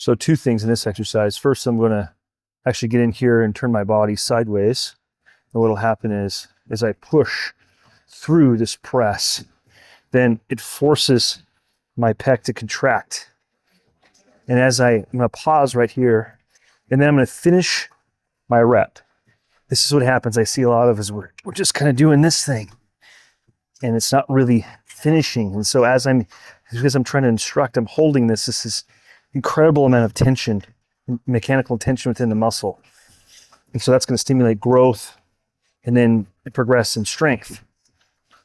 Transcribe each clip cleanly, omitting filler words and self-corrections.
So two things in this exercise. First, I'm going to actually get in here and turn my body sideways. And what'll happen is, as I push through this press, then it forces my pec to contract. And I'm going to pause right here, and then I'm going to finish my rep. This is what happens. I see a lot of us, we're just kind of doing this thing, and it's not really finishing. And so because I'm trying to instruct, I'm holding this incredible amount of tension, mechanical tension within the muscle. And so that's going to stimulate growth and then progress in strength.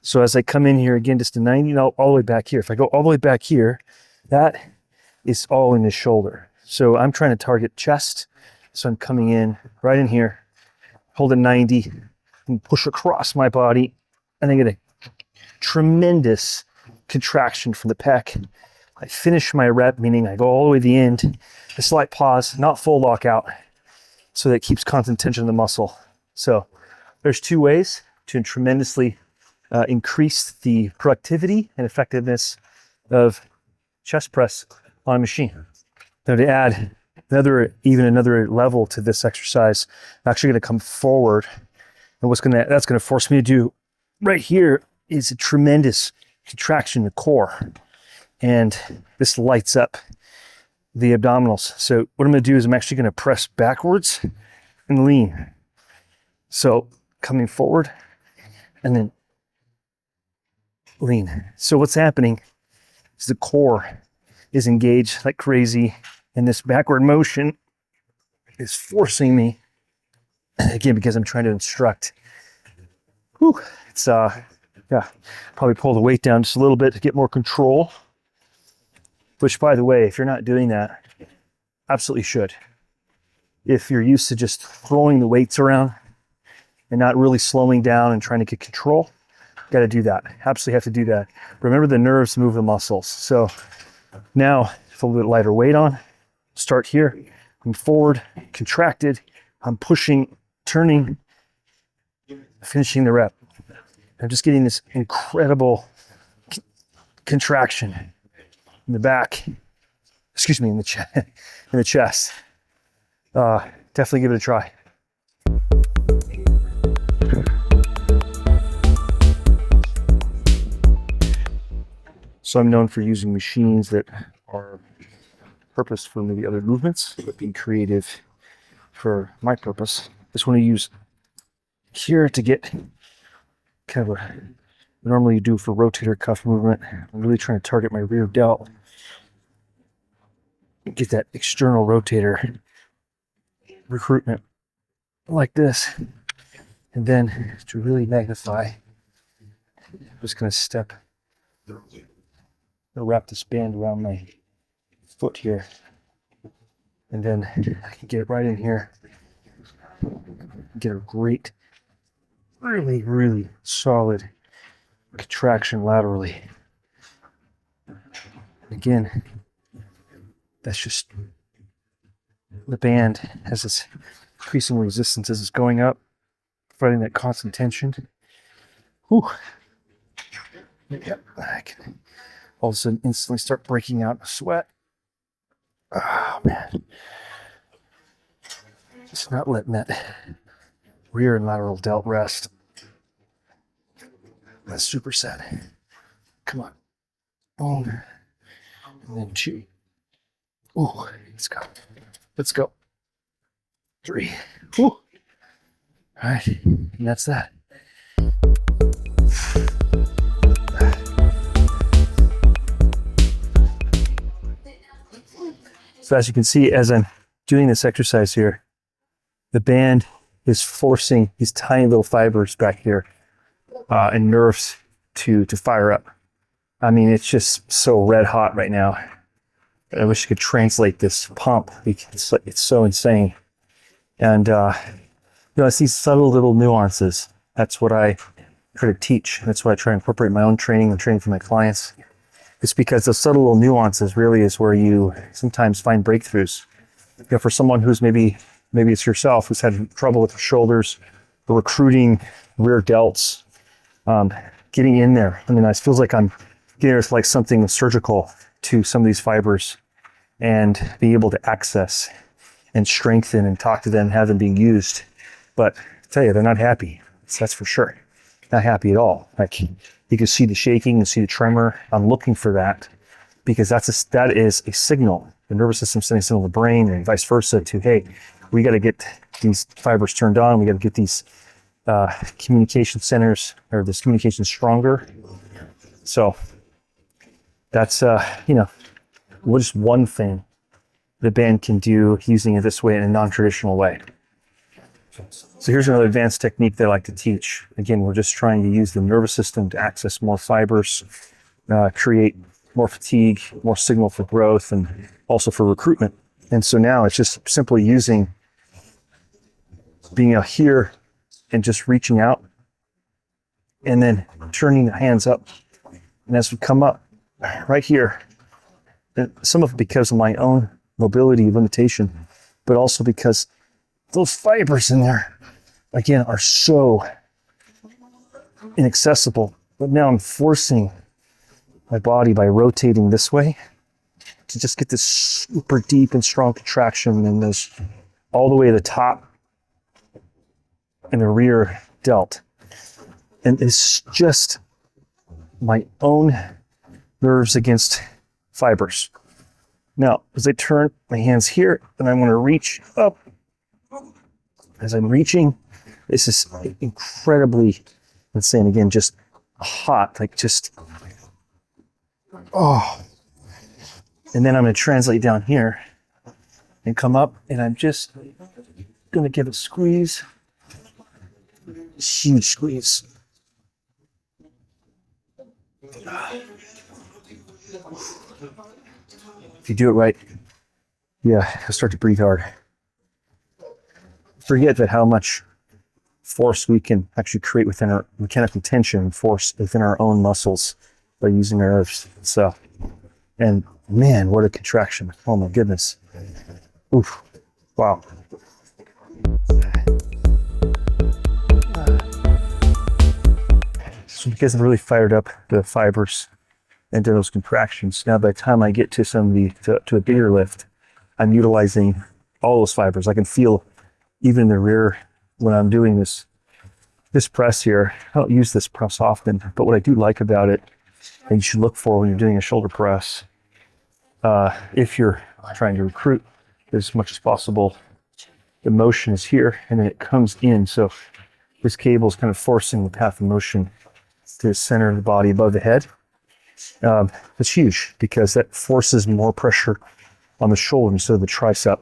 So as I come in here again, just to 90, all the way back here. If I go all the way back here, that is all in the shoulder. So I'm trying to target chest. So I'm coming in right in here, hold a 90, and push across my body. And I get a tremendous contraction from the pec. I finish my rep, meaning I go all the way to the end, a slight pause, not full lockout, so that it keeps constant tension in the muscle. So there's two ways to tremendously increase the productivity and effectiveness of chest press on a machine. Now to add another level to this exercise, I'm actually going to come forward, and that's going to force me to do right here is a tremendous contraction in the core, and this lights up the abdominals. So what I'm going to do is I'm actually going to press backwards and lean. So coming forward and then lean. So what's happening is the core is engaged like crazy, and this backward motion is forcing me, again, because I'm trying to instruct. Whew, it's probably pull the weight down just a little bit to get more control. Which, by the way, if you're not doing that, absolutely should. If you're used to just throwing the weights around and not really slowing down and trying to get control, got to do that. Absolutely have to do that. Remember, the nerves move the muscles. So now, with a little bit lighter weight on, start here. I'm forward, contracted. I'm pushing, turning, finishing the rep. I'm just getting this incredible contraction in the back, in the chest. Definitely give it a try. So I'm known for using machines that are purposed for maybe other movements, but being creative for my purpose. Just want to use here to get kind of normally you do for rotator cuff movement. I'm really trying to target my rear delt. Get that external rotator recruitment like this. And then to really magnify, I'm just going to step, wrap this band around my foot here. And then I can get it right in here. Get a great, really, really solid contraction laterally. And again, that's just the band has this increasing resistance as it's going up, providing that constant tension. Whew. Yep, I can all of a sudden instantly start breaking out a sweat. Oh man. Just not letting that rear and lateral delt rest. That's superset. Come on. 1, and then 2. Ooh, let's go. Let's go. 3. Ooh. All right, and that's that. So as you can see, as I'm doing this exercise here, the band is forcing these tiny little fibers back here and nerves to fire up. I mean, it's just so red hot right now. I wish I could translate this pump. It's so insane. And it's these subtle little nuances. That's what I try to teach. That's what I try to incorporate in my own training and training for my clients. It's because those subtle little nuances really is where you sometimes find breakthroughs. For someone who's maybe it's yourself who's had trouble with the shoulders, the recruiting rear delts, getting in there. I mean, it feels like I'm getting there with like something surgical to some of these fibers. and being able to access and strengthen and talk to them, have them being used. But I tell you, they're not happy. That's for sure. Not happy at all. Like, you can see the shaking and see the tremor. I'm looking for that because that is a signal. The nervous system sending a signal to the brain and vice versa to, hey, we got to get these fibers turned on. We got to get these communication centers or this communication stronger. So that's, what is one thing the band can do using it this way in a non-traditional way. So here's another advanced technique that I like to teach. Again, we're just trying to use the nervous system to access more fibers, create more fatigue, more signal for growth, and also for recruitment. And so now it's just simply using being out here and just reaching out and then turning the hands up. And as we come up right here, some of it because of my own mobility limitation, but also because those fibers in there, again, are so inaccessible. But now I'm forcing my body by rotating this way to just get this super deep and strong contraction and those all the way to the top and the rear delt. And it's just my own nerves against fibers. Now, as I turn my hands here, and I want to reach up. As I'm reaching, this is incredibly, let's say, and again, just hot, like just, oh. And then I'm going to translate down here and come up, and I'm just going to give a squeeze, huge squeeze. If you do it right, yeah, you'll start to breathe hard. Forget that how much force we can actually create within our mechanical tension, force within our own muscles by using our nerves. So, and man, what a contraction. Oh my goodness. Oof. Wow. So because I've really fired up the fibers into those contractions, now by the time I get to to a bigger lift, I'm utilizing all those fibers. I can feel even in the rear when I'm doing this press here. I don't use this press often, but what I do like about it, and you should look for when you're doing a shoulder press, if you're trying to recruit as much as possible, the motion is here and then it comes in. So this cable is kind of forcing the path of motion to the center of the body above the head. It's huge because that forces more pressure on the shoulder instead of the tricep.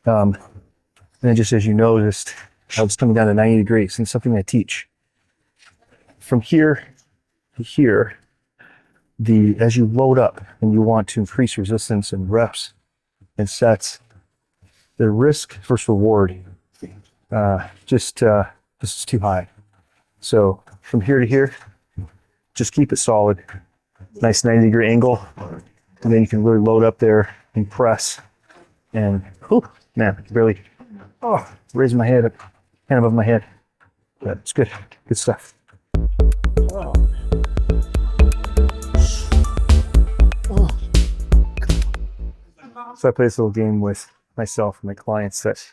And then just as you noticed, I was coming down to 90 degrees, and it's something I teach. From here to here, as you load up and you want to increase resistance and reps and sets, the risk versus reward, this is too high. So from here to here, just keep it solid. Nice 90-degree angle, and then you can really load up there and press. And, oh man, I can barely, raise my head up, hand above my head. But it's good stuff. Oh. So I play this little game with myself and my clients that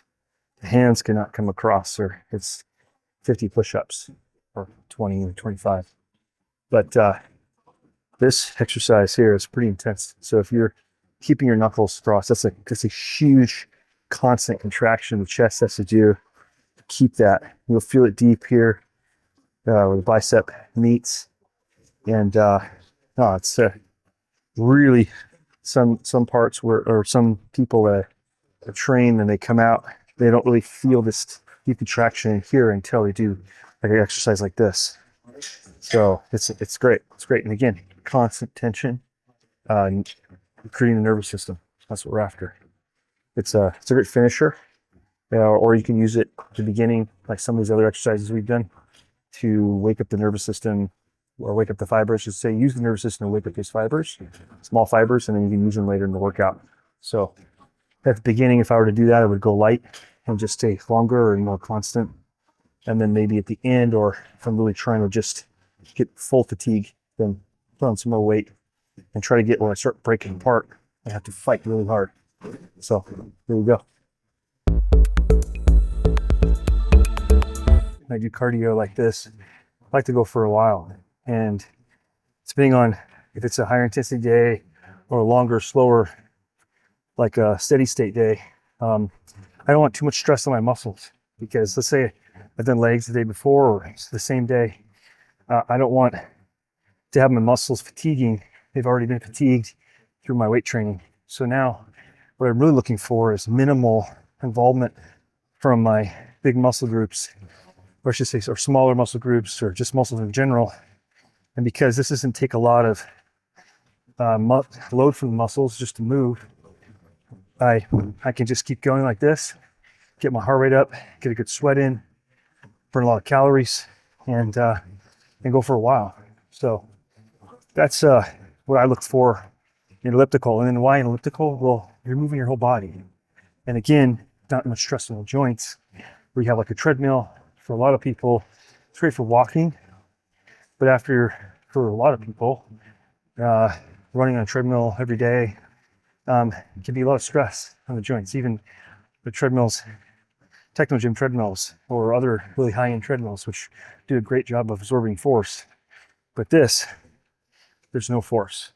the hands cannot come across, or it's 50 push-ups or 20 or 25. But this exercise here is pretty intense. So if you're keeping your knuckles crossed, that's a huge constant contraction the chest has to do to keep that. You'll feel it deep here where the bicep meets. And it's really some parts or some people that are trained and they come out, they don't really feel this deep contraction in here until they do like an exercise like this. So it's great. It's great. And again, constant tension, recruiting the nervous system. That's what we're after. It's a great finisher, or you can use it at the beginning, like some of these other exercises we've done, to wake up the nervous system or wake up the fibers. Just say use the nervous system to wake up these fibers, small fibers, and then you can use them later in the workout. So at the beginning, if I were to do that, I would go light and just stay longer and more constant. And then maybe at the end, or if I'm really trying to just get full fatigue, then put on some more weight and try to get where I start breaking apart I have to fight really hard. So here we go. When I do cardio like this, I like to go for a while. And depending on if it's a higher intensity day or a longer, slower, like a steady state day, I don't want too much stress on my muscles, because let's say I've done legs the day before or it's the same day. I don't want to have my muscles fatiguing. They've already been fatigued through my weight training. So now what I'm really looking for is minimal involvement from my big muscle groups, or I should say, or smaller muscle groups, or just muscles in general. And because this doesn't take a lot of load from the muscles just to move, I can just keep going like this, get my heart rate up, get a good sweat in, burn a lot of calories, and go for a while. So that's what I look for in elliptical. And then why an elliptical? Well, you're moving your whole body. And again, not much stress on the joints. Where you have like a treadmill, for a lot of people, it's great for walking. But for a lot of people, running on a treadmill every day can be a lot of stress on the joints. Even the treadmills, techno gym treadmills, or other really high-end treadmills, which do a great job of absorbing force. But this, there's no force.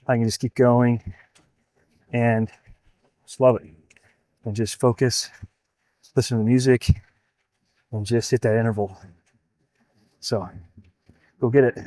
I can just keep going and just love it. And just focus, listen to the music, and just hit that interval. So go get it.